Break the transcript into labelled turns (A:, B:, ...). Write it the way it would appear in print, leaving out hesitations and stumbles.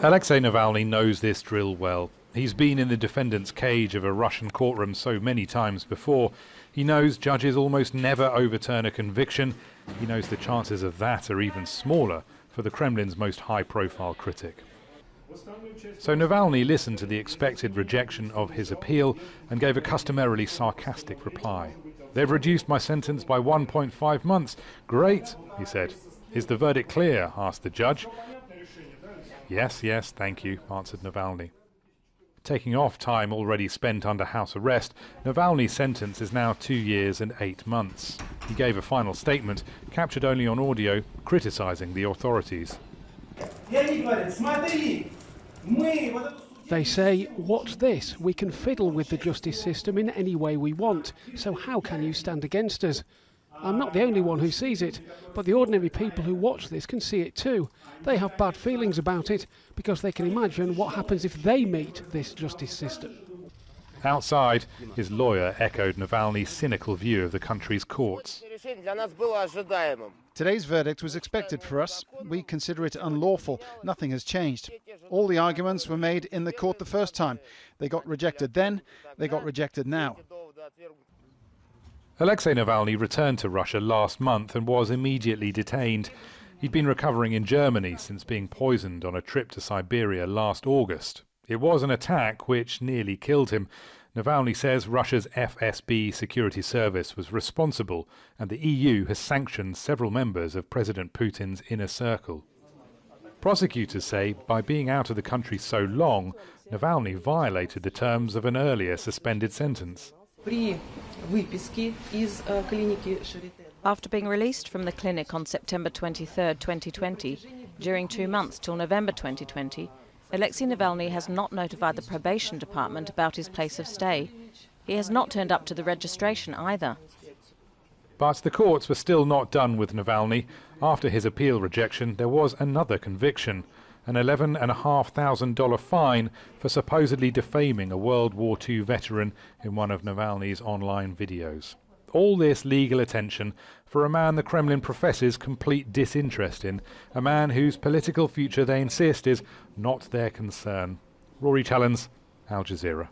A: Alexey Navalny knows this drill well. He's been in the defendant's cage of a Russian courtroom so many times before. He knows judges almost never overturn a conviction. He knows the chances of that are even smaller for the Kremlin's most high-profile critic. So Navalny listened to the expected rejection of his appeal and gave a customarily sarcastic reply. "They've reduced my sentence by 1.5 months. Great," he said. "Is the verdict clear?" asked the judge. Yes, thank you," answered Navalny. Taking off time already spent under house arrest, Navalny's sentence is now 2 years and 8 months. He gave a final statement, captured only on audio, criticising the authorities.
B: They say, "What's this? We can fiddle with the justice system in any way we want, so how can you stand against us?" I'm not the only one who sees it, but the ordinary people who watch this can see it too. They have bad feelings about it because they can imagine what happens if they meet this justice system.
A: Outside, his lawyer echoed Navalny's cynical view of the country's courts.
C: Today's verdict was expected for us. We consider it unlawful. Nothing has changed. All the arguments were made in the court the first time. They got rejected then, they got rejected now.
A: Alexey Navalny returned to Russia last month and was immediately detained. He'd been recovering in Germany since being poisoned on a trip to Siberia last August. It was an attack which nearly killed him. Navalny says Russia's FSB security service was responsible, and the EU has sanctioned several members of President Putin's inner circle. Prosecutors say by being out of the country so long, Navalny violated the terms of an earlier suspended sentence.
D: After being released from the clinic on September 23, 2020, during 2 months till November 2020, Alexey Navalny has not notified the probation department about his place of stay. He has not turned up to the registration either.
A: But the courts were still not done with Navalny. After his appeal rejection, there was another conviction, an $11,500 fine for supposedly defaming a World War II veteran in one of Navalny's online videos. All this legal attention for a man the Kremlin professes complete disinterest in, a man whose political future they insist is not their concern. Rory, Challands, Aljazeera.